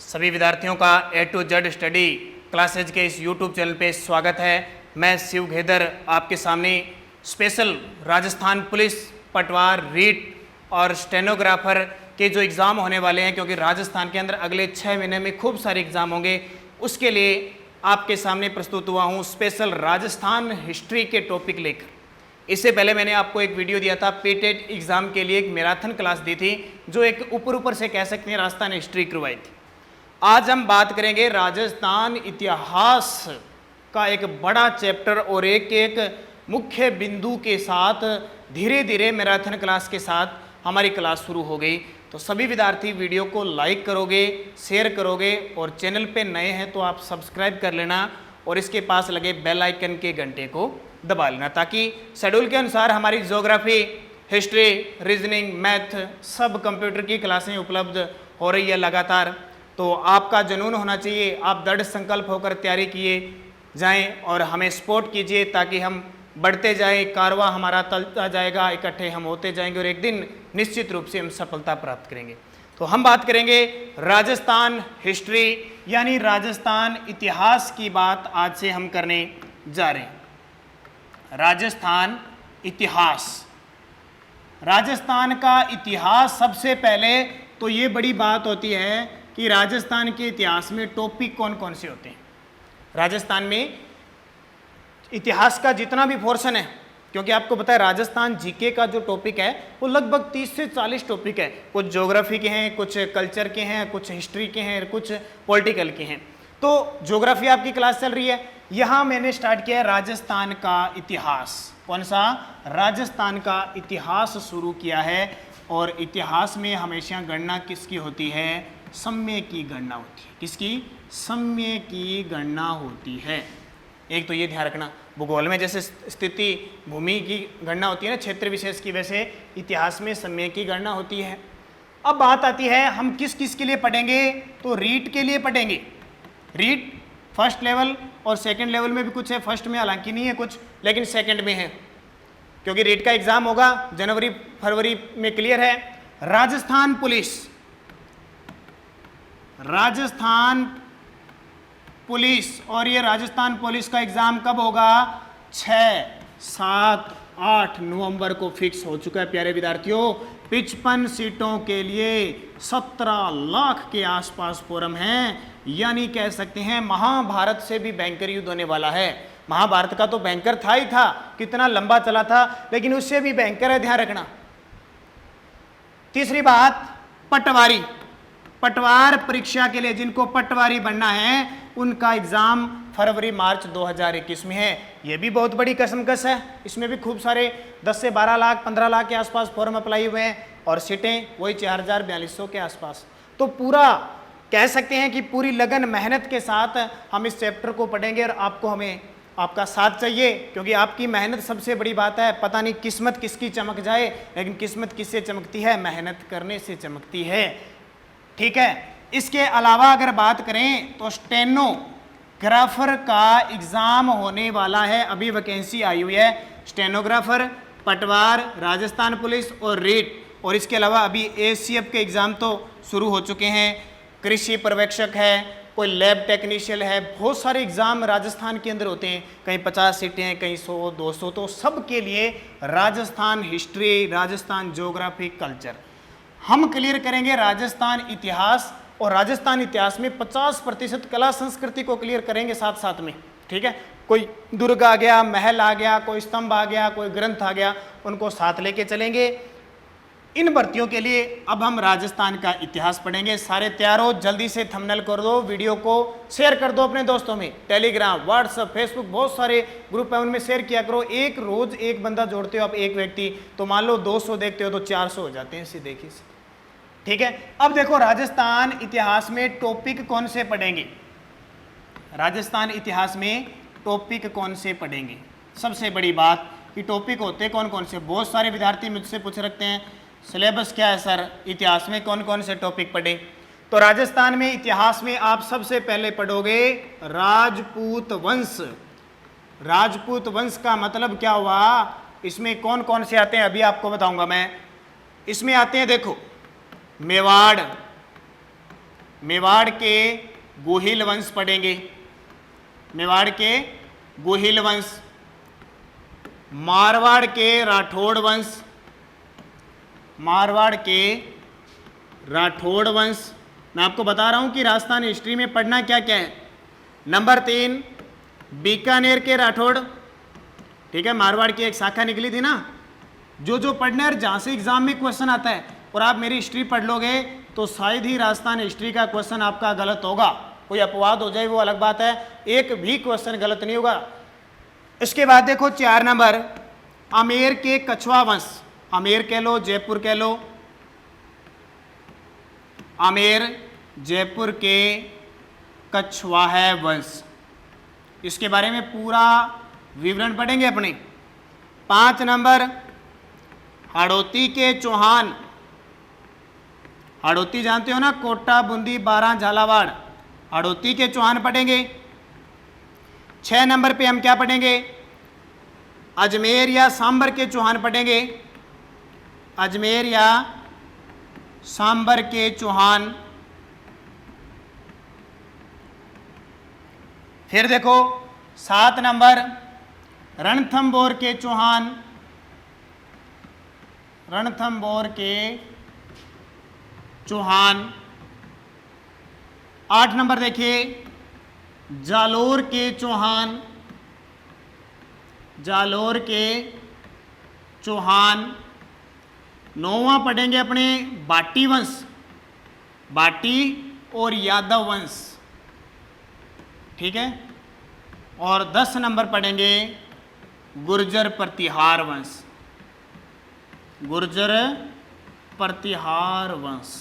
सभी विद्यार्थियों का ए टू जेड स्टडी क्लासेज के इस यूट्यूब चैनल पे स्वागत है। मैं शिव घेदर आपके सामने स्पेशल राजस्थान पुलिस पटवार रीट और स्टेनोग्राफर के जो एग्ज़ाम होने वाले हैं, क्योंकि राजस्थान के अंदर अगले 6 महीने में खूब सारे एग्ज़ाम होंगे, उसके लिए आपके सामने प्रस्तुत हुआ हूँ स्पेशल राजस्थान हिस्ट्री के टॉपिक लेकर। इससे पहले मैंने आपको एक वीडियो दिया था, पीटेट एग्ज़ाम के लिए एक मैराथन क्लास दी थी, जो एक ऊपर से कह सकते हैं राजस्थान हिस्ट्री करवाई थी। आज हम बात करेंगे राजस्थान इतिहास का एक बड़ा चैप्टर और एक मुख्य बिंदु के साथ धीरे धीरे मैराथन क्लास के साथ हमारी क्लास शुरू हो गई। तो सभी विद्यार्थी वीडियो को लाइक करोगे, शेयर करोगे और चैनल पे नए हैं तो आप सब्सक्राइब कर लेना और इसके पास लगे बेल आइकन के घंटे को दबा लेना, ताकि शेड्यूल के अनुसार हमारी ज्योग्राफी, हिस्ट्री, रीजनिंग, मैथ सब कंप्यूटर की क्लासें उपलब्ध हो रही है लगातार। तो आपका जुनून होना चाहिए, आप दृढ़ संकल्प होकर तैयारी किए जाएं और हमें सपोर्ट कीजिए ताकि हम बढ़ते जाएं, कारवां हमारा चलता जाएगा, इकट्ठे हम होते जाएंगे और एक दिन निश्चित रूप से हम सफलता प्राप्त करेंगे। तो हम बात करेंगे राजस्थान हिस्ट्री यानी राजस्थान इतिहास की बात आज से हम करने जा रहे हैं। राजस्थान इतिहास, राजस्थान का इतिहास सबसे पहले तो ये बड़ी बात होती है कि राजस्थान के इतिहास में टॉपिक कौन कौन से होते हैं। राजस्थान में इतिहास का जितना भी पोर्शन है, क्योंकि आपको पता है राजस्थान जीके का जो टॉपिक है वो लगभग 30 से 40 टॉपिक है। कुछ ज्योग्राफी के हैं, कुछ कल्चर के हैं, कुछ हिस्ट्री के हैं, कुछ पॉलिटिकल के हैं। तो ज्योग्राफी आपकी क्लास चल रही है, यहाँ मैंने स्टार्ट किया है राजस्थान का इतिहास। कौन सा? राजस्थान का इतिहास शुरू किया है। और इतिहास में हमेशा गणना किसकी होती है? समय की गणना होती है। किसकी? समय की गणना होती है। एक तो ये ध्यान रखना, भूगोल में जैसे स्थिति भूमि की गणना होती है ना, क्षेत्र विशेष की, वैसे इतिहास में समय की गणना होती है। अब बात आती है हम किस किस के लिए पढ़ेंगे, तो रीट के लिए पढ़ेंगे। रीट फर्स्ट लेवल और सेकंड लेवल में भी कुछ है, फर्स्ट में हालांकि नहीं है कुछ, लेकिन सेकंड में है, क्योंकि रीट का एग्जाम होगा जनवरी फरवरी में क्लियर है। राजस्थान पुलिस, राजस्थान पुलिस, और ये राजस्थान पुलिस का एग्जाम कब होगा? 6, 7, 8 नवंबर को फिक्स हो चुका है प्यारे विद्यार्थियों। 55 सीटों के लिए 17 लाख के आसपास फॉर्म हैं, यानी कह सकते हैं महाभारत से भी भयंकर युद्ध होने वाला है। महाभारत का तो भयंकर था ही था, कितना लंबा चला था, लेकिन उससे भी भयंकर है, ध्यान रखना। तीसरी बात, पटवारी, पटवार परीक्षा के लिए जिनको पटवारी बनना है उनका एग्जाम फरवरी मार्च 2021 में है। यह भी बहुत बड़ी कसमकस है, इसमें भी खूब सारे 10 से 12 लाख 15 लाख के आसपास फॉर्म अप्लाई हुए हैं और सीटें वही 4042 के आसपास। तो पूरा कह सकते हैं कि पूरी लगन मेहनत के साथ हम इस चैप्टर को पढ़ेंगे और आपको हमें आपका साथ चाहिए, क्योंकि आपकी मेहनत सबसे बड़ी बात है। पता नहीं किस्मत किसकी चमक जाए, लेकिन किस्मत किससे चमकती है? मेहनत करने से चमकती है, ठीक है। इसके अलावा अगर बात करें तो स्टेनोग्राफर का एग्जाम होने वाला है, अभी वैकेंसी आई हुई है। स्टेनोग्राफर, पटवार, राजस्थान पुलिस और रीट, और इसके अलावा अभी एसीएफ के एग्जाम तो शुरू हो चुके हैं। कृषि पर्यवेक्षक है, कोई लैब टेक्नीशियन है, बहुत सारे एग्जाम राजस्थान के अंदर होते हैं, कहीं 50 सीटें हैं, कहीं 100 200। तो सब के लिए Rajasthan history, Rajasthan geography, culture हम क्लियर करेंगे। राजस्थान इतिहास, और राजस्थान इतिहास में 50% कला संस्कृति को क्लियर करेंगे साथ साथ में, ठीक है। कोई दुर्ग आ गया, महल आ गया, कोई स्तंभ आ गया, कोई ग्रंथ आ गया, उनको साथ लेके चलेंगे। इन भर्तियों के लिए अब हम राजस्थान का इतिहास पढ़ेंगे। सारे तैयार हो, जल्दी से थंबनेल कर दो, वीडियो को शेयर कर दो अपने दोस्तों में। टेलीग्राम, व्हाट्सएप, फेसबुक, बहुत सारे ग्रुप है, उनमें शेयर किया करो। एक रोज एक बंदा जोड़ते हो आप, एक व्यक्ति, तो मान लो 200 देखते हो तो 400 हो जाते हैं सीधे देखिए, ठीक है। अब देखो राजस्थान इतिहास में टॉपिक कौन से पढ़ेंगे, राजस्थान इतिहास में टॉपिक कौन से पढ़ेंगे। सबसे बड़ी बात कि टॉपिक होते कौन कौन से। बहुत सारे विद्यार्थी मुझसे पूछ रखते हैं सिलेबस क्या है सर, इतिहास में कौन कौन से टॉपिक पढ़ें। तो राजस्थान में इतिहास में आप सबसे पहले पढ़ोगे राजपूत वंश। राजपूत वंश का मतलब क्या हुआ, इसमें कौन कौन से आते हैं अभी आपको बताऊंगा मैं। इसमें आते हैं, देखो, मेवाड़, मेवाड़ के गोहिल वंश पढ़ेंगे, मेवाड़ के गोहिल वंश, मारवाड़ के राठौड़ वंश, मारवाड़ के राठौड़ वंश। मैं आपको बता रहा हूं कि राजस्थान हिस्ट्री में पढ़ना क्या क्या है। नंबर 3 बीकानेर के राठौड़, ठीक है, मारवाड़ की एक शाखा निकली थी ना। जो पढ़ना है, जहां से एग्जाम में क्वेश्चन आता है और आप मेरी हिस्ट्री पढ़ लोगे तो शायद ही राजस्थान हिस्ट्री का क्वेश्चन आपका गलत होगा। कोई अपवाद हो जाए वो अलग बात है, एक भी क्वेश्चन गलत नहीं होगा। इसके बाद देखो 4 नंबर आमेर के कछवा वंश, आमेर कह लो, जयपुर कह लो, आमेर जयपुर के कछवा है वंश, इसके बारे में पूरा विवरण पढ़ेंगे अपने। 5 नंबर हाड़ौती के चौहान, हाड़ौती जानते हो ना, कोटा, बूंदी, बारां, झालावाड़, हाड़ौती के चौहान पढ़ेंगे। 6 नंबर पे हम क्या पढ़ेंगे, अजमेर या सांबर के चौहान पढ़ेंगे, अजमेर या सांबर के चौहान। फिर देखो 7 नंबर रणथंभौर के चौहान, रणथंभौर के चौहान। 8 नंबर देखिए जालोर के चौहान, जालोर के चौहान। 9वां पढ़ेंगे अपने बाटी वंश, बाटी और यादव वंश, ठीक है। और 10 नंबर पढ़ेंगे गुर्जर प्रतिहार वंश, गुर्जर प्रतिहार वंश।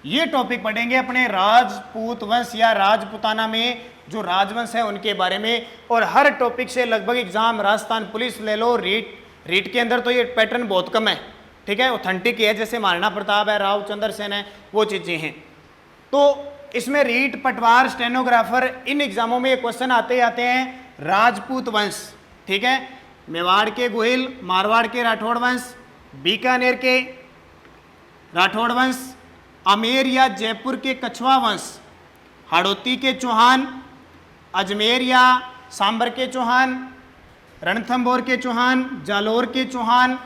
ये टॉपिक पढ़ेंगे अपने राजपूत वंश या राजपुताना में जो राजवंश है उनके बारे में। और हर टॉपिक से लगभग एग्जाम राजस्थान पुलिस ले लो, रीट के अंदर तो ये पैटर्न बहुत कम है, ठीक है, ऑथेंटिक है, जैसे महाराणा प्रताप है, राव चंद्र सेन है, वो चीजें हैं। तो इसमें रीट, पटवार, स्टेनोग्राफर, इन एग्जामों में ये क्वेश्चन आते ही आते हैं। राजपूत वंश, ठीक है, मेवाड़ के गोहिल, मारवाड़ के राठौड़ वंश, बीकानेर के राठौड़ वंश, आमेर या जयपुर के कछवा वंश, हाड़ौती के चौहान, अजमेर या सांबर के चौहान, रणथंभौर के चौहान, जालोर के चौहान,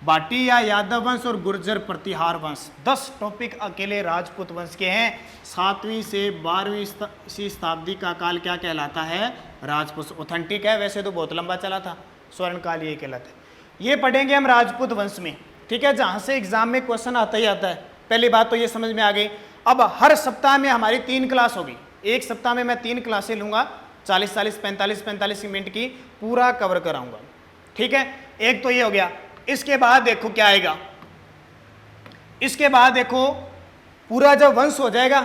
बाटी या यादव वंश और गुर्जर प्रतिहार वंश। 10 टॉपिक अकेले राजपूत वंश के हैं। 7वीं से 12वीं शताब्दी का काल क्या कहलाता है, राजपूत। ऑथेंटिक है, वैसे तो बहुत लंबा चला था, स्वर्ण काल ये कहलाता है। ये पढ़ेंगे हम राजपूत वंश में, ठीक है, जहां से एग्जाम में क्वेश्चन आता ही आता है। पहली बात तो ये समझ में आ गई। अब हर सप्ताह में हमारी 3 क्लास होगी, एक सप्ताह में मैं 3 क्लासें लूंगा, 40-40, 45-45 मिनट की पूरा कवर कराऊंगा, ठीक है। एक तो ये हो गया। इसके बाद देखो क्या आएगा, इसके बाद देखो पूरा जब वंश हो जाएगा,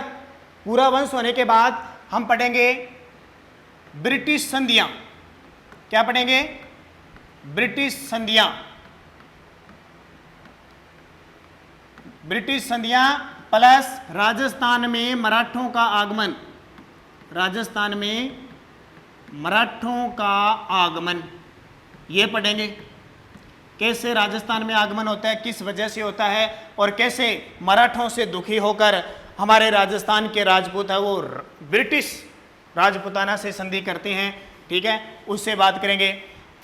पूरा वंश होने के बाद हम पढ़ेंगे ब्रिटिश संधियां। क्या पढ़ेंगे, ब्रिटिश संधियां, ब्रिटिश संधियां प्लस राजस्थान में मराठों का आगमन, राजस्थान में मराठों का आगमन, ये पढ़ेंगे। कैसे राजस्थान में आगमन होता है, किस वजह से होता है, और कैसे मराठों से दुखी होकर हमारे राजस्थान के राजपूत है वो ब्रिटिश राजपुताना से संधि करते हैं, ठीक है, उससे बात करेंगे।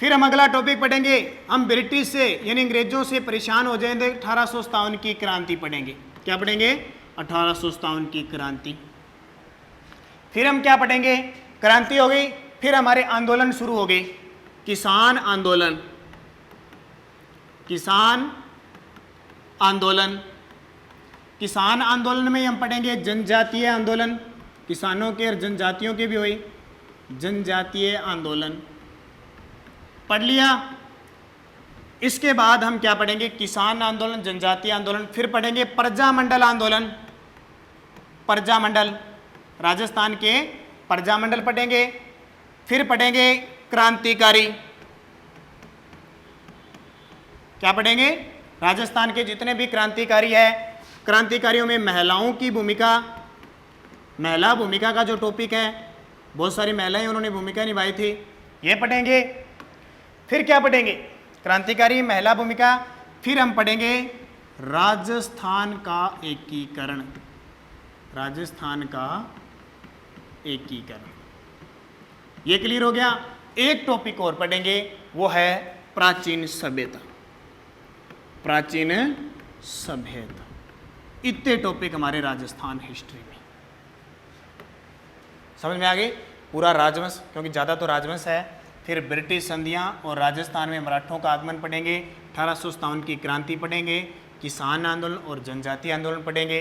फिर हम अगला टॉपिक पढ़ेंगे, हम ब्रिटिश से यानी अंग्रेजों से परेशान हो जाएंगे, 1857 की क्रांति पढ़ेंगे। क्या पढ़ेंगे, 1857 की क्रांति। फिर हम क्या पढ़ेंगे, क्रांति हो गई, फिर हमारे आंदोलन शुरू हो गए, किसान आंदोलन, किसान आंदोलन। किसान आंदोलन में हम पढ़ेंगे जनजातीय आंदोलन, किसानों के और जनजातियों के भी हुई, जनजातीय आंदोलन पढ़ लिया। इसके बाद हम क्या पढ़ेंगे, किसान आंदोलन, जनजातीय आंदोलन। फिर पढ़ेंगे प्रजामंडल आंदोलन, प्रजामंडल, राजस्थान के प्रजामंडल पढ़ेंगे। फिर पढ़ेंगे क्रांतिकारी, क्या पढ़ेंगे, राजस्थान के जितने भी क्रांतिकारी है, क्रांतिकारियों में महिलाओं की भूमिका, महिला भूमिका का जो टॉपिक है, बहुत सारी महिलाएं उन्होंने भूमिका निभाई थी, ये पढ़ेंगे। फिर क्या पढ़ेंगे, क्रांतिकारी, महिला भूमिका। फिर हम पढ़ेंगे राजस्थान का एकीकरण, राजस्थान का एकीकरण। ये क्लियर हो गया। एक टॉपिक और पढ़ेंगे, वो है प्राचीन सभ्यता, प्राचीन सभ्यता। इतने टॉपिक हमारे राजस्थान हिस्ट्री में। समझ में आ गई? पूरा राजवंश, क्योंकि ज़्यादा तो राजवंश है, फिर ब्रिटिश संधियाँ और राजस्थान में मराठों का आगमन पढ़ेंगे, 1857 की क्रांति पढ़ेंगे, किसान आंदोलन और जनजाति आंदोलन पढ़ेंगे,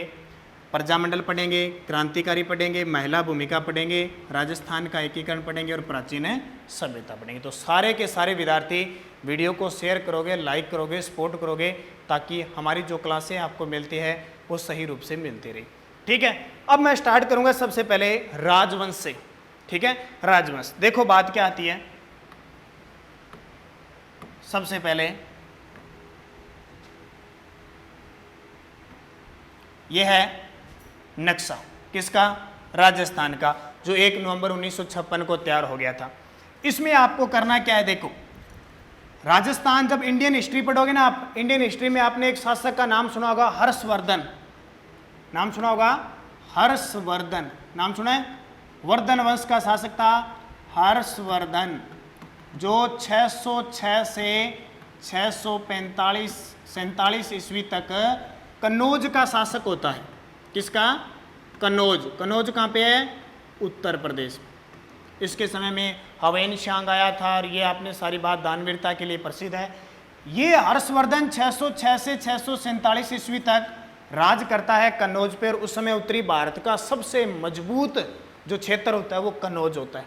प्रजामंडल पढ़ेंगे, क्रांतिकारी पढ़ेंगे, महिला भूमिका पढ़ेंगे, राजस्थान का एकीकरण पढ़ेंगे और प्राचीन सभ्यता पढ़ेंगे। तो सारे के सारे विद्यार्थी वीडियो को शेयर करोगे, लाइक करोगे, सपोर्ट करोगे, ताकि हमारी जो क्लासें आपको मिलती है वो सही रूप से मिलती रही। ठीक है, अब मैं स्टार्ट करूंगा सबसे पहले राजवंश से। ठीक है, राजवंश। देखो बात क्या आती है, सबसे पहले यह है नक्शा, किसका? राजस्थान का, जो 1 नवंबर 1956 को तैयार हो गया था। इसमें आपको करना क्या है, देखो राजस्थान, जब इंडियन हिस्ट्री पढ़ोगे ना आप, इंडियन हिस्ट्री में आपने एक शासक का नाम सुना होगा, हर्षवर्धन। नाम सुना होगा, हर्षवर्धन, नाम सुना है? वर्धन वंश का शासक था हर्षवर्धन, जो 606 से 647 ईस्वी तक कन्नौज का शासक होता है। किसका? कन्नौज। कन्नौज कहाँ पे है? उत्तर प्रदेश। इसके समय में हवेन शांग आया था, और ये आपने सारी बात दानवीरता के लिए प्रसिद्ध है। ये हर्षवर्धन 606 से 647 ईस्वी तक राज करता है कन्नौज पे, और उस समय उत्तरी भारत का सबसे मजबूत जो क्षेत्र होता है वो कन्नौज होता है।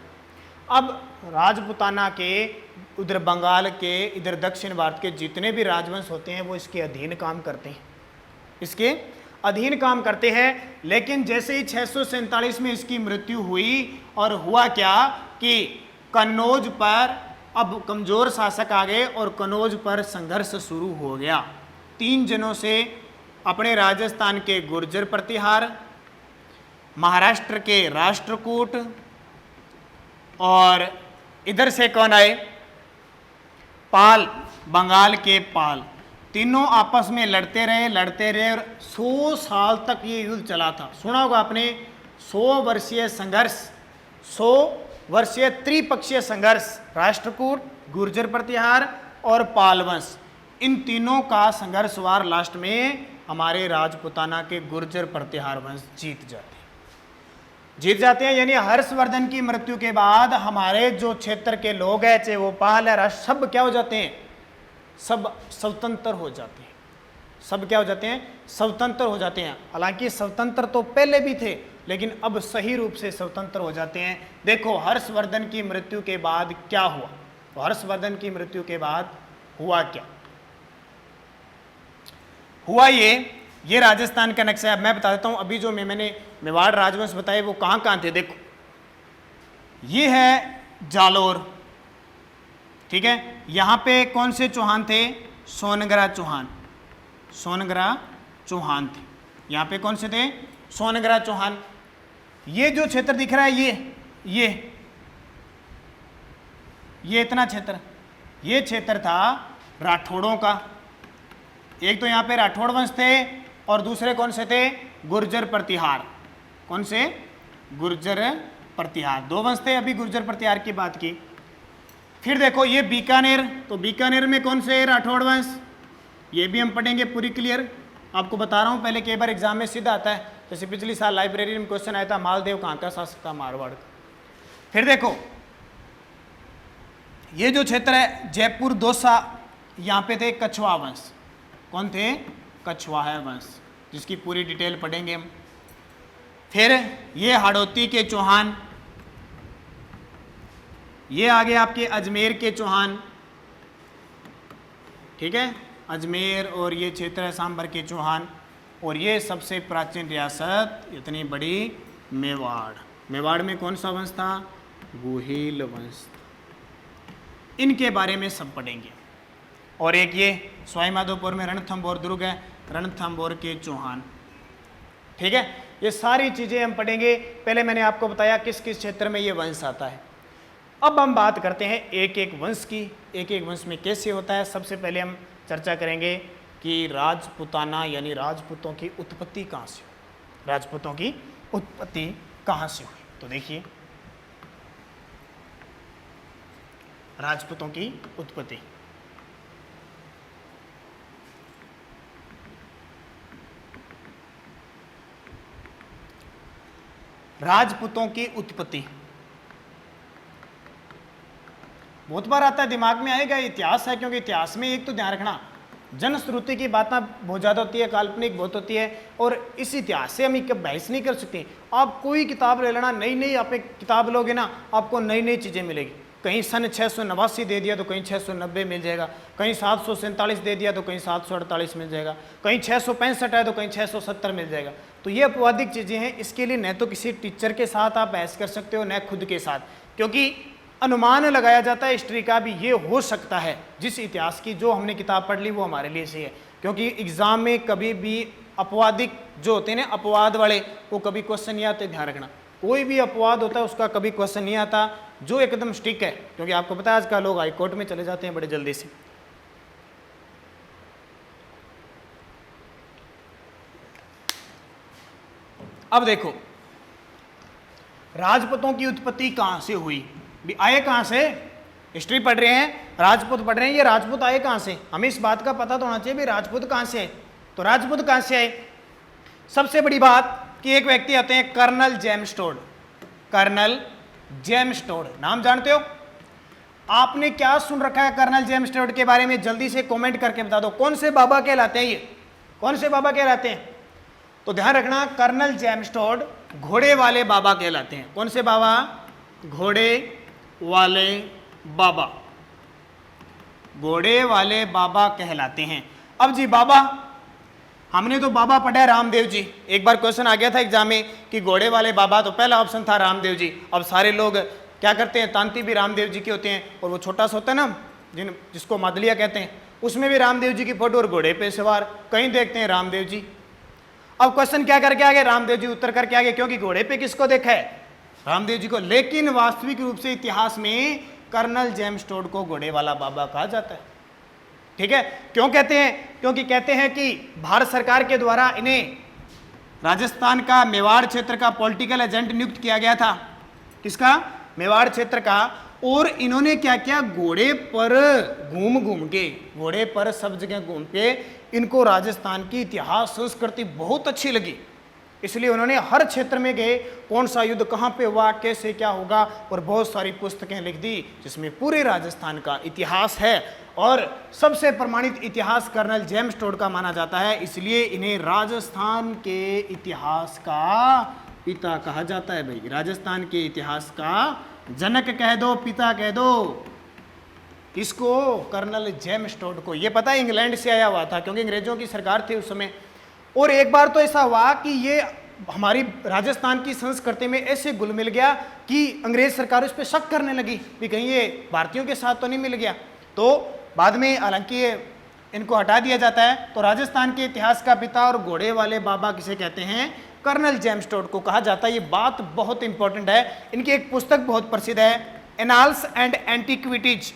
अब राजपुताना के, उधर बंगाल के, इधर दक्षिण भारत के जितने भी राजवंश होते हैं वो इसके अधीन काम करते हैं, इसके अधीन काम करते हैं। लेकिन जैसे ही 647 में इसकी मृत्यु हुई, और हुआ क्या कि कन्नौज पर अब कमजोर शासक आ गए और कन्नौज पर संघर्ष शुरू हो गया। 3 जनों से, अपने राजस्थान के गुर्जर प्रतिहार, महाराष्ट्र के राष्ट्रकूट, और इधर से कौन आए? पाल, बंगाल के पाल। तीनों आपस में लड़ते रहे और 100 साल तक ये युद्ध चला था। सुना होगा आपने, 100 वर्षीय संघर्ष, 100 वर्षीय त्रिपक्षीय संघर्ष, राष्ट्रकूट, गुर्जर प्रतिहार और पाल वंश, इन तीनों का संघर्ष वार लास्ट में हमारे राजपुताना के गुर्जर प्रतिहार वंश जीत जाते हैं। यानी हर्षवर्धन की मृत्यु के बाद हमारे जो क्षेत्र के लोग हैं, चाहे वो पाल है, सब क्या हो जाते हैं? सब स्वतंत्र हो जाते हैं। सब क्या हो जाते हैं? स्वतंत्र हो जाते हैं। हालांकि स्वतंत्र तो पहले भी थे, लेकिन अब सही रूप से स्वतंत्र हो जाते हैं। देखो हर्षवर्धन की मृत्यु के बाद क्या हुआ, तो हर्षवर्धन की मृत्यु के बाद हुआ क्या हुआ, ये राजस्थान का नक्शा है। मैं बता देता हूं, अभी जो मैंने मेवाड़ राजवंश बताए वो कहां कहां थे। देखो ये है जालोर, ठीक है, यहां पे कौन से चौहान थे? सोनगरा चौहान, सोनगरा चौहान थे। यहां पे कौन से थे? सोनगरा चौहान। ये जो क्षेत्र दिख रहा है, ये इतना क्षेत्र, ये क्षेत्र था राठौड़ों का। एक तो यहां पे राठौड़ वंश थे, और दूसरे कौन से थे? गुर्जर प्रतिहार। कौन से? गुर्जर प्रतिहार। 2 वंश थे। अभी गुर्जर प्रतिहार की बात की। फिर देखो ये बीकानेर, तो बीकानेर में कौन से? राठौड़ वंश। ये भी हम पढ़ेंगे पूरी क्लियर, आपको बता रहा हूं। पहले कई बार एग्जाम में सीधा आता है, जैसे पिछली साल लाइब्रेरी में क्वेश्चन आया था, मालदेव कहाँ का शासक था? मारवाड़ का। फिर देखो ये जो क्षेत्र है जयपुर दौसा, यहाँ पे थे कछवा वंश। कौन थे? कछवाहा वंश, जिसकी पूरी डिटेल पढ़ेंगे हम। फिर ये हाड़ौती के चौहान, ये आगे आपके अजमेर के चौहान, ठीक है, अजमेर, और ये क्षेत्र है सांभर के चौहान, और ये सबसे प्राचीन रियासत इतनी बड़ी मेवाड़। मेवाड़ में कौन सा वंश था? गुहिल वंश। इनके बारे में सब पढ़ेंगे। और एक ये सवाईमाधोपुर में रणथंभौर दुर्ग है, रणथंभौर के चौहान, ठीक है। ये सारी चीज़ें हम पढ़ेंगे। पहले मैंने आपको बताया किस किस क्षेत्र में ये वंश आता है। अब हम बात करते हैं एक एक वंश की, एक एक वंश में कैसे होता है। सबसे पहले हम चर्चा करेंगे कि राजपुताना यानी राजपूतों की उत्पत्ति कहाँ से हुई, राजपूतों की उत्पत्ति कहाँ से हुई। तो देखिए राजपूतों की उत्पत्ति, राजपूतों की उत्पत्ति बहुत बार आता है, दिमाग में आएगा, इतिहास है, क्योंकि इतिहास में एक तो ध्यान रखना जनश्रुति की बात बहुत ज़्यादा होती है, काल्पनिक बहुत होती है, और इस इतिहास से हम बहस नहीं कर सकते। आप कोई किताब ले लेना, नई नई आप एक किताब लोगे ना, आपको नई नई चीज़ें मिलेगी। कहीं सन 689 दे दिया तो कहीं 690 मिल जाएगा, कहीं 747 दे दिया तो कहीं 748 मिल जाएगा, कहीं 665 है तो कहीं 670 मिल जाएगा। तो ये अपवादिक चीज़ें हैं, इसके लिए न तो किसी टीचर के साथ आप बहस कर सकते हो, न खुद के साथ, क्योंकि अनुमान लगाया जाता है हिस्ट्री का भी, ये हो सकता है जिस इतिहास की जो हमने किताब पढ़ ली वो हमारे लिए सही है। क्योंकि एग्जाम में कभी भी अपवादिक जो होते हैं ना, अपवाद वाले, वो कभी क्वेश्चन नहीं आते, ध्यान रखना। कोई भी अपवाद होता है उसका कभी क्वेश्चन नहीं आता जो एकदम स्टिक है, क्योंकि आपको पता है आजकल लोग हाई कोर्ट में चले जाते हैं बड़े जल्दी से। अब देखो राजपूतों की उत्पत्ति कहां से हुई, भी आए कहां से, हिस्ट्री पढ़ रहे हैं, राजपूत पढ़ रहे हैं, ये राजपूत आए कहां से, हमें इस बात का पता तो होना चाहिए भी राजपूत कहां से आए। तो राजपूत कहां से आए, सबसे बड़ी बात कि एक व्यक्ति आते हैं colonel James Tod. Colonel James Tod नाम जानते हो, आपने क्या सुन रखा है कर्नल जेम्स टोड के बारे में, जल्दी से कमेंट करके बता दो। कौन से बाबा कहलाते हैं ये, कौन से बाबा कहलाते हैं, तो ध्यान रखना कर्नल जेम्स टोड घोड़े वाले बाबा कहलाते हैं। कौन से बाबा, घोड़े वाले बाबा, घोड़े वाले बाबा कहलाते हैं। अब जी बाबा, हमने तो बाबा पढ़ा है रामदेव जी, एक बार क्वेश्चन आ गया था एग्जाम में कि घोड़े वाले बाबा, तो पहला ऑप्शन था रामदेव जी। अब सारे लोग क्या करते हैं, तांती भी रामदेव जी के होते हैं, और वो छोटा सा होता है ना जिसको मादलिया कहते हैं, उसमें भी रामदेव जी की फोटो और घोड़े पे सवार, कहीं देखते हैं रामदेव जी। अब क्वेश्चन क्या करके आ गए, रामदेव जी उत्तर करके आ गए, क्योंकि घोड़े पे किसको देखा है, रामदेव जी को। लेकिन वास्तविक रूप से इतिहास में कर्नल जेम्स टोड को घोड़े वाला बाबा कहा जाता है। ठीक है, क्यों कहते हैं, क्योंकि कहते हैं कि भारत सरकार के द्वारा इन्हें राजस्थान का मेवाड़ क्षेत्र का पॉलिटिकल एजेंट नियुक्त किया गया था। किसका, मेवाड़ क्षेत्र का। और इन्होंने क्या किया, घोड़े पर घूम घूम के, घोड़े पर सब जगह घूम के इनको राजस्थान की इतिहास संस्कृति बहुत अच्छी लगी, इसलिए उन्होंने हर क्षेत्र में गए, कौन सा युद्ध कहाँ पे हुआ, कैसे क्या होगा, और बहुत सारी पुस्तकें लिख दी जिसमें पूरे राजस्थान का इतिहास है। और सबसे प्रमाणित इतिहास कर्नल जेम्स टोड का माना जाता है, इसलिए इन्हें राजस्थान के इतिहास का पिता कहा जाता है। भाई राजस्थान के इतिहास का जनक कह दो, पिता कह दो, इसको कर्नल जेम्स टोड को। ये पता है इंग्लैंड से आया हुआ था, क्योंकि अंग्रेजों की सरकार थी उस समय। और एक बार तो ऐसा हुआ कि ये हमारी राजस्थान की संस्कृति में ऐसे घुल मिल गया कि अंग्रेज सरकार उस पर शक करने लगी कि कहीं ये भारतीयों के साथ तो नहीं मिल गया। तो बाद में हालांकि इनको हटा दिया जाता है। तो राजस्थान के इतिहास का पिता और घोड़े वाले बाबा किसे कहते हैं, कर्नल जेम्स टोड को कहा जाता है। ये बात बहुत इंपॉर्टेंट है। इनकी एक पुस्तक बहुत प्रसिद्ध है, annals and antiquities,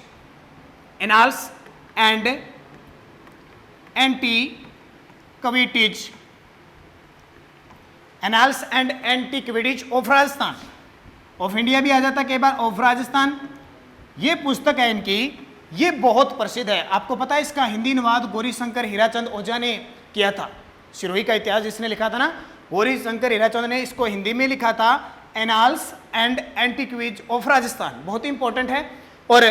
annals and antiquities, annals and antiquities of Rajasthan, of India भी आ जाता है कई बार, ऑफ राजस्थान। ये पुस्तक है इनकी, ये बहुत प्रसिद्ध है। आपको पता है इसका हिंदी अनुवाद गौरीशंकर हीराचंद ओझा ने किया था। सिरोही का इतिहास जिसने लिखा था ना, गौरीशंकर हीराचंद ने इसको हिंदी में लिखा था, annals and antiquities of Rajasthan. बहुत इंपॉर्टेंट है। और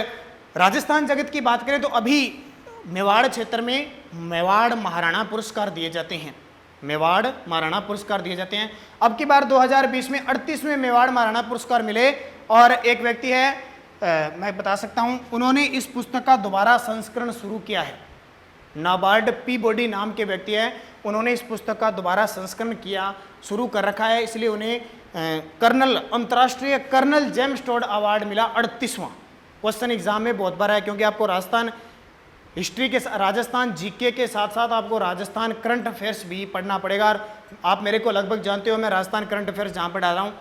राजस्थान जगत की बात करें तो अभी मेवाड़ क्षेत्र में मेवाड़ महाराणा पुरस्कार दिए जाते हैं, मेवाड़ महाराणा पुरस्कार दिए जाते हैं। अब की बार 2020 में 38वें मेवाड़ महाराणा पुरस्कार मिले। और एक व्यक्ति है, मैं बता सकता हूं, उन्होंने इस पुस्तक का दोबारा संस्करण शुरू किया है। नाबार्ड पीबॉडी नाम के व्यक्ति है, उन्होंने इस पुस्तक का दोबारा संस्करण किया, शुरू कर रखा है, इसलिए उन्हें कर्नल, अंतर्राष्ट्रीय कर्नल जेम्स टोड अवार्ड मिला 38वां। क्वेश्चन एग्जाम में बहुत बार है, क्योंकि आपको राजस्थान हिस्ट्री के, राजस्थान जीके के साथ साथ आपको राजस्थान करंट अफेयर्स भी पढ़ना पड़ेगा। और आप मेरे को लगभग जानते हो, मैं राजस्थान करंट अफेयर्स जहाँ पर डाल रहा हूँ।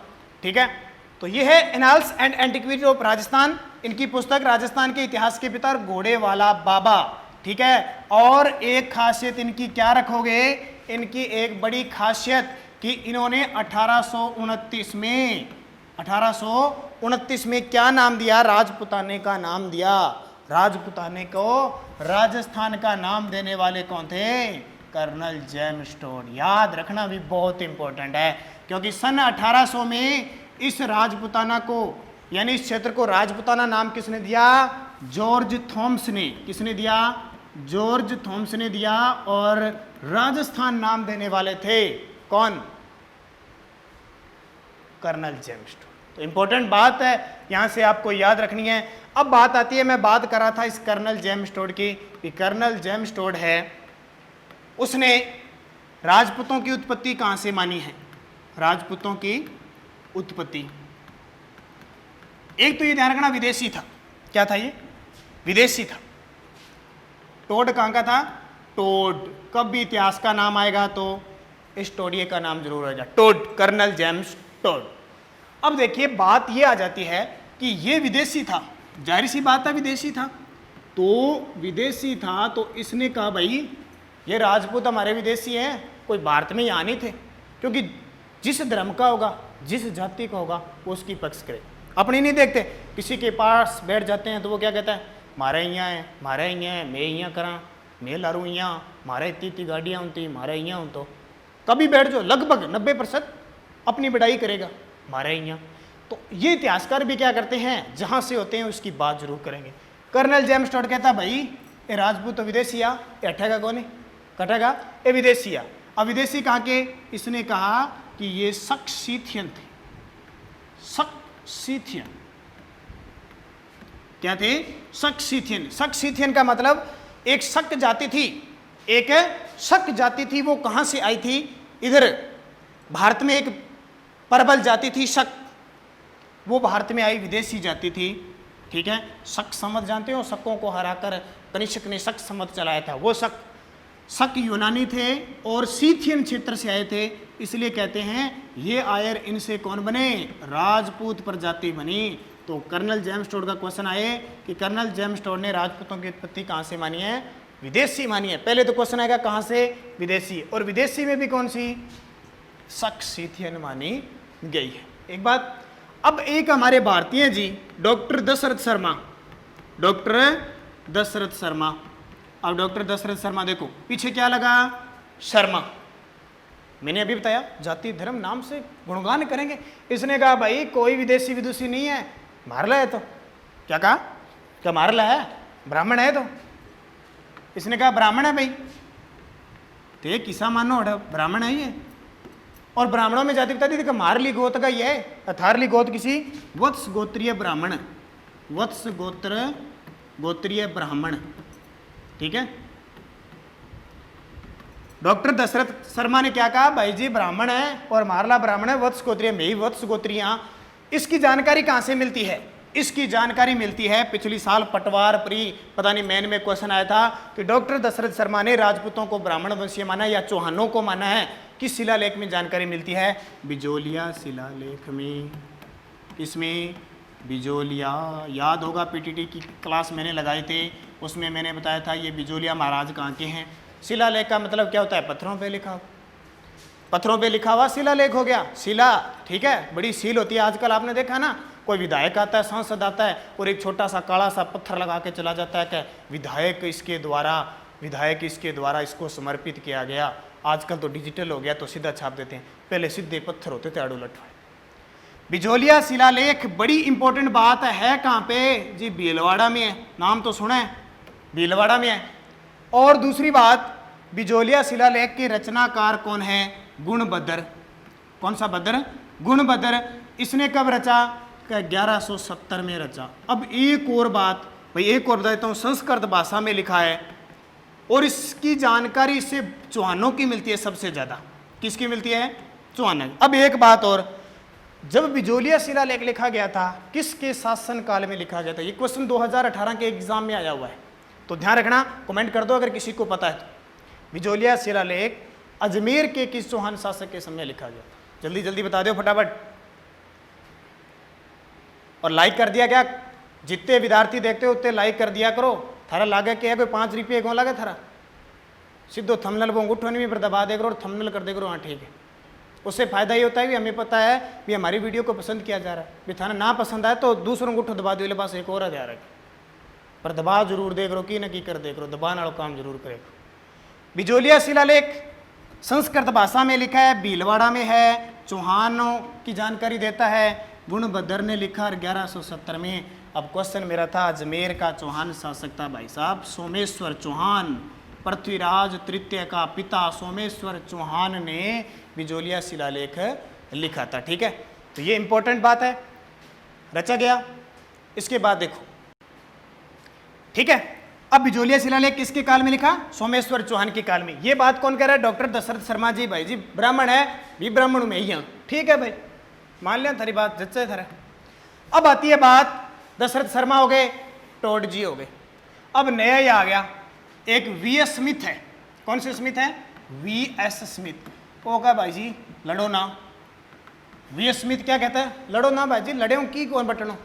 ठीक है, तो ये है annals and antiquities of Rajasthan. इनकी पुस्तक राजस्थान के इतिहास के पिता और घोड़े वाला बाबा ठीक है। और एक खासियत इनकी क्या रखोगे, इनकी एक बड़ी खासियत कि इन्होंने 1829 में क्या नाम दिया, राजपुताने का नाम दिया। राजपुताने को राजस्थान का नाम देने वाले कौन थे, कर्नल जेम्स टोड। याद रखना भी बहुत इंपॉर्टेंट है, क्योंकि सन 1800 में इस राजपुताना को, यानी इस क्षेत्र को राजपुताना नाम किसने दिया, जॉर्ज थॉम्स ने। किसने दिया, जॉर्ज थॉम्स ने दिया। और राजस्थान नाम देने वाले थे कौन, कर्नल जेम्स टोड। तो इंपॉर्टेंट बात है, यहां से आपको याद रखनी है। अब बात आती है, मैं बात कर रहा था इस कर्नल जेम्स टोड की, कि कर्नल जेम्स टोड है, उसने राजपूतों की उत्पत्ति कहां से मानी है, राजपूतों की उत्पत्ति। एक तो ये ध्यान रखना विदेशी था, क्या था ये, विदेशी था। टोड कहां का था, टोड। कब भी इतिहास का नाम आएगा तो इस टोडिये का नाम जरूर आएगा, टोड, कर्नल जेम्स टोड। अब देखिए बात ये आ जाती है कि ये विदेशी था, जाहिर सी बात है विदेशी था। तो विदेशी था तो इसने कहा भाई ये राजपूत हमारे विदेशी हैं, कोई भारत में यहाँ नहीं थे, क्योंकि जिस धर्म का होगा, जिस जाति का होगा, वो उसकी पक्ष करे। अपनी नहीं देखते, किसी के पास बैठ जाते हैं तो वो क्या कहता है, मारे यहाँ है, मारे यहाँ है, मैं यहाँ करा, मैं लारू यहाँ, मारे इतनी गाड़ियाँ होती, मारे यहाँ हूँ। तो कभी बैठ जाओ, लगभग 90% अपनी बढ़ाई करेगा, मारे यहाँ। तो ये इतिहासकार भी क्या करते हैं, जहाँ से होते हैं उसकी बात जरूर करेंगे। कर्नल जेम्स टोड कहता भाई ये राजपूत तो विदेशी आ, ये अठेगा कौन है, कटेगा, ये विदेशी आ। अब विदेशी कहाँ के, इसने कहा कि ये सक्सीथियन थे। सक्सीथियन क्या थे, सक्सीथियन। सक्सीथियन का मतलब एक शक जाति थी, एक शक जाति थी। वो कहाँ से आई थी, इधर भारत में एक प्रबल जाति थी शक, वो भारत में आई, विदेशी जाति थी, ठीक है। शक समझ जानते हो, शकों को हराकर कनिष्क ने शक समझ चलाया था। वो शक यूनानी थे और सीथियन क्षेत्र से आए थे, इसलिए कहते हैं ये आयर इनसे कौन बने, राजपूत प्रजाति बनी। तो कर्नल जेम्स टोड का क्वेश्चन आए कि कर्नल जेम्स टोड ने राजपूतों की उत्पत्ति कहाँ से मानी है, विदेशी मानी है। पहले तो क्वेश्चन आएगा कहाँ से, विदेशी, और विदेशी में भी कौन सी, सक्सीथियन मानी गई है। एक बात, अब एक हमारे भारतीय जी डॉक्टर दशरथ शर्मा, डॉक्टर दशरथ शर्मा। अब डॉक्टर दशरथ शर्मा देखो पीछे क्या लगा, शर्मा। मैंने अभी बताया जाति धर्म नाम से गुणगान करेंगे। इसने कहा भाई कोई विदेशी विदुषी नहीं है, मारला है। तो क्या कहा, क्या मारला है, ब्राह्मण है। तो इसने कहा ब्राह्मण है भाई, तो ये किसा मानो ब्राह्मण है ये। और ब्राह्मणों में जाति बता दी थी, मारली गोत का ये है, अथारली गोत किसी वत्स गोत्रीय ब्राह्मण, वत्स गोत्र गोत्रीय ब्राह्मण, ठीक है। डॉक्टर दशरथ शर्मा ने क्या कहा, भाई जी ब्राह्मण है और मारला ब्राह्मण है, वत्स गोत्रीय, मैं ही वत्स गोत्रीय। इसकी जानकारी कहां से मिलती है, इसकी जानकारी मिलती है पिछली साल पटवार प्री पता नहीं मैन में क्वेश्चन आया था कि डॉक्टर दशरथ शर्मा ने राजपूतों को ब्राह्मण वंशीय माना या चौहानों को माना है। किस शिलालेख में जानकारी मिलती है, बिजोलिया शिलालेख में। इसमें बिजोलिया, याद होगा पीटीटी की क्लास मैंने लगाए थे, उसमें मैंने बताया था ये बिजोलिया महाराज कहाँ के हैं। शिलालेख का मतलब क्या होता है, पत्थरों पे लिखा हो, पत्थरों पे लिखा हुआ शिलालेख हो गया। शिला, ठीक है, बड़ी सील होती है। आजकल आपने देखा ना, कोई विधायक आता है, सांसद आता है और एक छोटा सा काला सा पत्थर लगा के चला जाता है कि विधायक इसके द्वारा इसको समर्पित किया गया। आजकल तो डिजिटल हो गया तो सीधा छाप देते हैं, पहले सीधे पत्थर होते थे, आड़ू लटवाए। बिजोलिया शिलालेख बड़ी इंपॉर्टेंट बात है, कहाँ पे जी, भीलवाड़ा में है। नाम तो सुना है, भीलवाड़ा में है। और दूसरी बात, बिजोलिया शिलालेख के रचनाकार कौन है, गुणभद्र। कौन सा भद्र, गुणभद्र। इसने कब रचा, 1170 में रचा। अब एक और बात भाई, एक और बता देता हूँ, संस्कृत भाषा में लिखा है और इसकी जानकारी इससे चौहानों की मिलती है सबसे ज्यादा। किसकी मिलती है, चौहान। अब एक बात और, जब बिजोलिया शिलालेख लिखा गया था किसके शासन काल में लिखा गया था, ये क्वेश्चन 2018 के एग्जाम में आया हुआ है, तो ध्यान रखना, कमेंट कर दो अगर किसी को पता है तो। बिजोलिया शिलालेख अजमेर के किस चौहान शासक के समय लिखा गया था, जल्दी जल्दी बता दो फटाफट। और लाइक कर दिया क्या, जितने विद्यार्थी देखते हो उतने लाइक कर दिया करो, थारा लागे क्या है, कोई 5 रुपये कौन लागे थारा, सीधो थंबनेल वो अंगूठो नहीं पर दबा देगा और थंबनेल कर देगा, हाँ ठीक है। उससे फायदा ये होता है कि हमें पता है कि हमारी वीडियो को पसंद किया जा रहा है, भी थाना ना पसंद आए तो दूसरों अंगूठो दबा दो, पास एक और आ जा रहा है, पर दबा जरूर देख रो की न की कर देख रो, दबाने वाला काम जरूर करे। बिजोलिया शिलालेख संस्कृत भाषा में लिखा है, भीलवाड़ा में है, चौहानों की जानकारी देता है, गुणभद्र ने लिखा 1170 में। अब क्वेश्चन मेरा था, अजमेर का चौहान शासक था भाई साहब सोमेश्वर चौहान, पृथ्वीराज तृतीय का पिता सोमेश्वर चौहान ने बिजोलिया शिलालेख लिखा था। ठीक है, तो ये इंपॉर्टेंट बात है, रचा गया। इसके बाद देखो, ठीक है, अब बिजोलिया शिलालेख किसके काल में लिखा, सोमेश्वर चौहान के काल में। ये बात कौन कह रहा है, डॉक्टर दशरथ शर्मा जी। भाई जी ब्राह्मण है, भी ब्राह्मण में ही हूं, ठीक है भाई, मान लिया थारी बात, जच्चा है थारा। अब आती है बात, दशरथ शर्मा हो गए, टोड जी हो गए। अब नया ही आ गया, एक वी.एस. स्मिथ है। कौन से स्मिथ है, वी.एस. स्मिथ। वो कहा भाई जी लड़ो ना। वी.एस. स्मिथ क्या कहता है, लड़ो ना भाई जी, लड़े की कौन बटनो,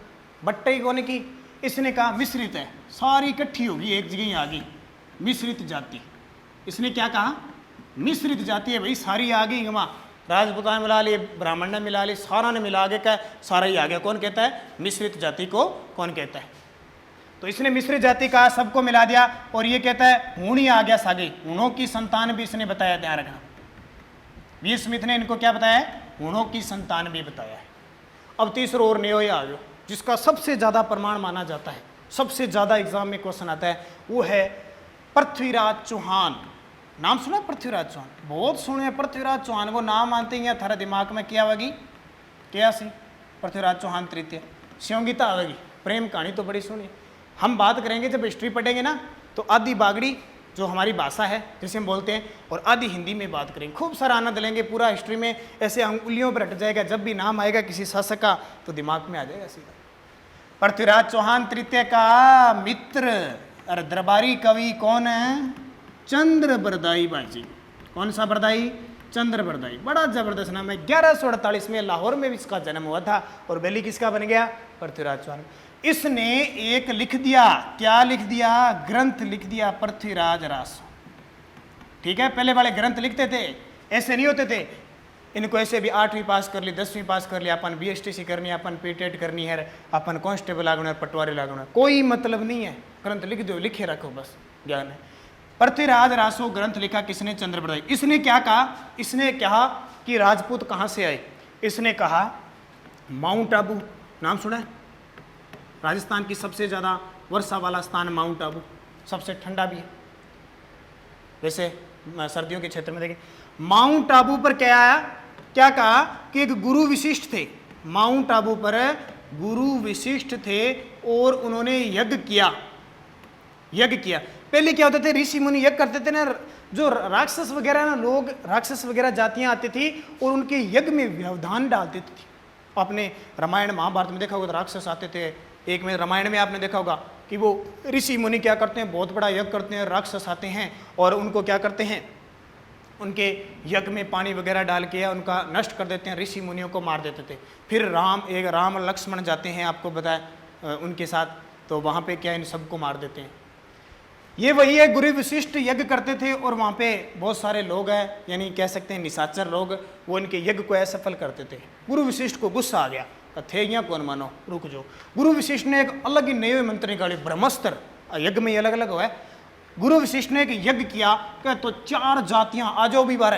बट्टे ही कौन की। इसने कहा मिश्रित है, सारी इकट्ठी होगी एक जगह ही आ गई, मिश्रित जाति। इसने क्या कहा, मिश्रित जाति है भाई, सारी आ गई, वहाँ राजपूतान मिला ली, ब्राह्मण ने मिला ली, सारा ने मिला के क्या सारा ही आ गया। कौन कहता है, मिश्रित जाति को कौन कहता है। तो इसने मिश्रित जाति का सबको मिला दिया, और ये कहता है हूण ही आ गया सागे, हूणों की संतान भी इसने बताया, ध्यान रखना। वी स्मिथ ने इनको क्या बताया है, हूणों की संतान भी बताया है। अब तीसरा और नयो आ गया, जिसका सबसे ज्यादा प्रमाण माना जाता है, सबसे ज्यादा एग्जाम में क्वेश्चन आता है, वो है पृथ्वीराज चौहान। नाम सुना पृथ्वीराज चौहान, बहुत सुने पृथ्वीराज चौहान, वो नाम मानते ही थारा दिमाग में क्या आवेगी, क्या सी, पृथ्वीराज चौहान तृतीय, शिवगीता आवेगी। प्रेम कहानी तो बड़ी सुनी। हम बात करेंगे जब हिस्ट्री पढ़ेंगे ना, तो आधी बागड़ी जो हमारी भाषा है जिसे हम बोलते हैं, और आधी हिंदी में बात करेंगे, खूब सारा आनंद लेंगे। पूरा हिस्ट्री में ऐसे उंगलियों पर हट जाएगा, जब भी नाम आएगा किसी शासक का तो दिमाग में आ जाएगा सीधा। पृथ्वीराज चौहान तृतीय का मित्र और दरबारी कवि कौन है, चंद्र बरदाई भाई जी। कौन सा बरदाई, चंद्र बरदाई, बड़ा जबरदस्त नाम है। 1148 में लाहौर में इसका जन्म हुआ था, और बेली किसका बन गया, पृथ्वीराज चौहान। इसने एक लिख दिया, क्या लिख दिया, ग्रंथ लिख दिया, पृथ्वीराज रासो। ठीक है, पहले वाले ग्रंथ लिखते थे, ऐसे नहीं होते थे, इनको ऐसे भी 8वीं पास कर ली, 10वीं पास कर लिया, अपन BSTC करनी है, अपन पीटेट करनी है, अपन कांस्टेबल लागना है, पटवारी लागना है, कोई मतलब नहीं है, ग्रंथ लिख दो, लिखे रखो, बस ज्ञान है। पृथ्वीराज रासो ग्रंथ लिखा किसने, चंद्र बरदाई। इसने क्या कहा, इसने कहा कि राजपूत कहाँ से आए। इसने कहा माउंट आबू, नाम सुना है, राजस्थान की सबसे ज़्यादा वर्षा वाला स्थान माउंट आबू, सबसे ठंडा भी है वैसे सर्दियों के क्षेत्र में। देखिए माउंट आबू पर क्या आया, क्या कहा कि एक गुरु विशिष्ट थे, माउंट आबू पर गुरु विशिष्ट थे, और उन्होंने यज्ञ किया, यज्ञ किया। पहले क्या होते थे, ऋषि मुनि यज्ञ करते थे ना, जो राक्षस वगैरह ना, लोग राक्षस वगैरह जातियां आती थी और उनके यज्ञ में व्यवधान डालते थे। आपने रामायण महाभारत में देखा होगा तो राक्षस आते थे, एक में रामायण में आपने देखा होगा कि वो ऋषि मुनि क्या करते हैं, बहुत बड़ा यज्ञ करते हैं, राक्षस आते हैं और उनको क्या करते हैं, उनके यज्ञ में पानी वगैरह डाल के उनका नष्ट कर देते हैं, ऋषि मुनियों को मार देते थे। फिर राम लक्ष्मण जाते हैं, आपको बताया उनके साथ, तो वहाँ पे क्या इन सबको मार देते हैं। ये वही है, गुरु विशिष्ट यज्ञ करते थे, और वहाँ पे बहुत सारे लोग हैं, यानी कह सकते हैं निशाचर लोग, वो इनके यज्ञ को असफल करते थे। गुरु विशिष्ट को गुस्सा आ गया, थे यहाँ कौन मानो, रुक जाओ। गुरु विशिष्ट ने एक अलग ही नए मंत्र निकाले, ब्रह्मस्त्र, यज्ञ में अलग अलग हुआ है। गुरु विशिष्ट ने एक यज्ञ किया, क्या तो 4 जातियां आ जाओ, भी बार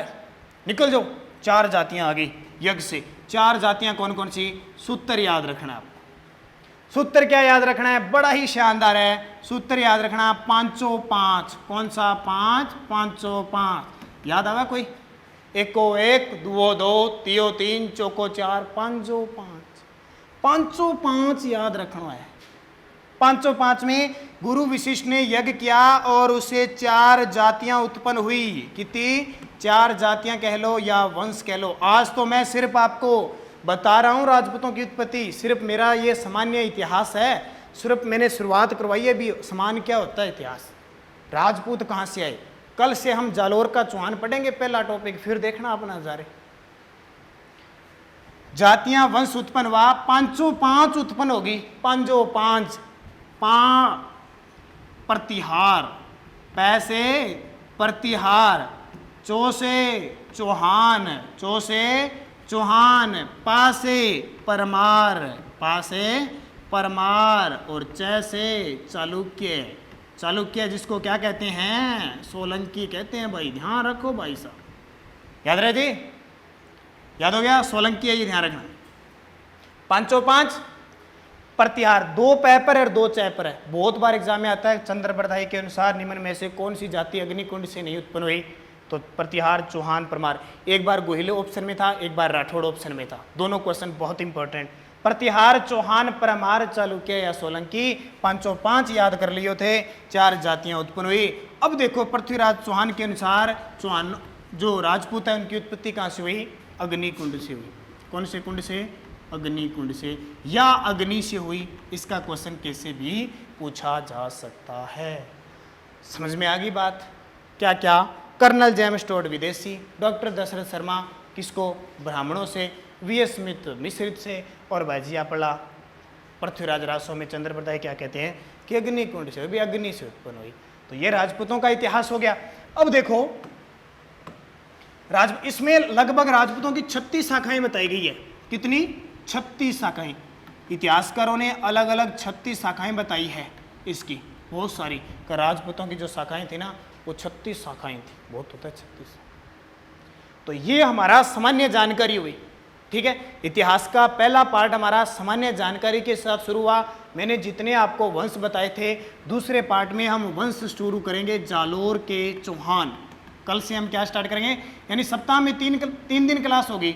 निकल जाओ, 4 जातियां आ गई यज्ञ से। 4 जातियां कौन कौन सी, सूत्र याद रखना आप, सूत्र क्या याद रखना है, बड़ा ही शानदार है सूत्र याद रखना, 505। कौन सा, 5 याद आवा कोई, 1 1 2 2 3 3 4 4 505 याद रखना है। 505 में गुरु विशिष्ट ने यज्ञ किया और उसे 4 जातियां उत्पन्न हुई। कितनी, 4 जातियां कह लो या वंश कह लो। आज तो मैं सिर्फ आपको बता रहा हूं राजपूतों की उत्पत्ति, सिर्फ मेरा ये सामान्य इतिहास है, सिर्फ मैंने शुरुआत करवाई है। भी समान क्या होता है इतिहास, राजपूत कहां से आए। कल से हम जालोर का चौहान पढ़ेंगे, पहला टॉपिक, फिर देखना अपना नजारे। जातियां वंश उत्पन्न हुआ, 505 उत्पन्न होगी, 505 प्रतिहार, पै से प्रतिहार, चो से चौहान, चो से चौहान, पा से परमार, पा से परमार, और च से चालुक्य, चालुक्य जिसको क्या कहते हैं, सोलंकी कहते हैं भाई, ध्यान रखो भाई साहब, याद रहे जी, याद हो गया, सोलंकी है ये, ध्यान रखना। पांचों पांच प्रतिहार, दो पेपर और दो चैपर है, बहुत बार एग्जाम में आता है। चंद्र बरदाई के अनुसार निम्न में से कौन सी जाति अग्निकुंड से नहीं उत्पन्न हुई, तो प्रतिहार, चौहान, परमार। एक बार गोहिले ऑप्शन में था, एक बार राठौड़ ऑप्शन में था, दोनों क्वेश्चन बहुत इंपॉर्टेंट। प्रतिहार, चौहान, परमार, चालुक्य या सोलंकी, पांचों पांच याद कर लिए थे, चार जातियां उत्पन्न हुई। अब देखो पृथ्वीराज चौहान के अनुसार चौहान जो राजपूत है उनकी उत्पत्ति कहां से हुई, अग्निकुंड से हुई। कौन से कुंड से, अग्निकुंड से, या अग्नि से हुई, इसका क्वेश्चन कैसे भी पूछा जा सकता है। समझ में आ गई बात, क्या क्या, कर्नल जेम्स टोड विदेशी, डॉक्टर दशरथ शर्मा किसको, ब्राह्मणों से, वी.एस. स्मिथ मिश्रित से, और भाजिया पड़ा पृथ्वीराज रासो में चंद्र बरदाई क्या कहते हैं कि अग्निकुंड से, भी अग्नि से उत्पन्न हुई। तो ये राजपूतों का इतिहास हो गया। अब देखो इसमें लगभग राजपूतों की 36 शाखाएं बताई गई है। कितनी, 36 शाखाएं। इतिहासकारों ने अलग अलग 36 शाखाएं बताई है इसकी, बहुत सारी। राजपूतों की जो शाखाएं थी ना वो 36 शाखाएं थी, बहुत होता है 36। तो ये हमारा सामान्य जानकारी हुई, ठीक है। इतिहास का पहला पार्ट हमारा सामान्य जानकारी के साथ शुरू हुआ। मैंने जितने आपको वंश बताए थे, दूसरे पार्ट में हम वंश शुरू करेंगे जालोर के चौहान। कल से हम क्या स्टार्ट करेंगे, यानी सप्ताह में तीन दिन क्लास होगी।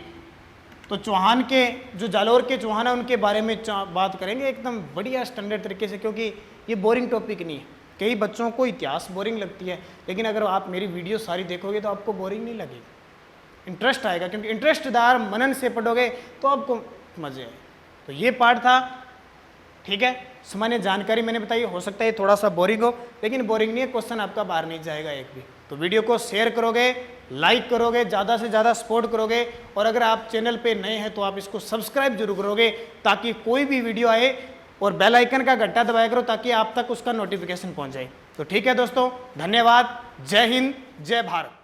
तो चौहान के जो जालोर के चौहान है उनके बारे में बात करेंगे एकदम बढ़िया स्टैंडर्ड तरीके से, क्योंकि ये बोरिंग टॉपिक नहीं है। कई बच्चों को इतिहास बोरिंग लगती है, लेकिन अगर आप मेरी वीडियो सारी देखोगे तो आपको बोरिंग नहीं लगेगी, इंटरेस्ट आएगा, क्योंकि इंटरेस्टदार मनन से पढ़ोगे तो आपको मजे आए। तो ये पार्ट था, ठीक है। सामान्य जानकारी मैंने बताई, हो सकता है थोड़ा सा बोरिंग हो, लेकिन बोरिंग नहीं है, क्वेश्चन आपका बाहर नहीं जाएगा एक भी। तो वीडियो को शेयर करोगे, लाइक करोगे, ज़्यादा से ज़्यादा सपोर्ट करोगे, और अगर आप चैनल पे नए हैं तो आप इसको सब्सक्राइब जरूर करोगे, ताकि कोई भी वीडियो आए और बेल आइकन का घंटा दबाया करो ताकि आप तक उसका नोटिफिकेशन पहुंच जाए। तो ठीक है दोस्तों, धन्यवाद, जय हिंद, जय भारत।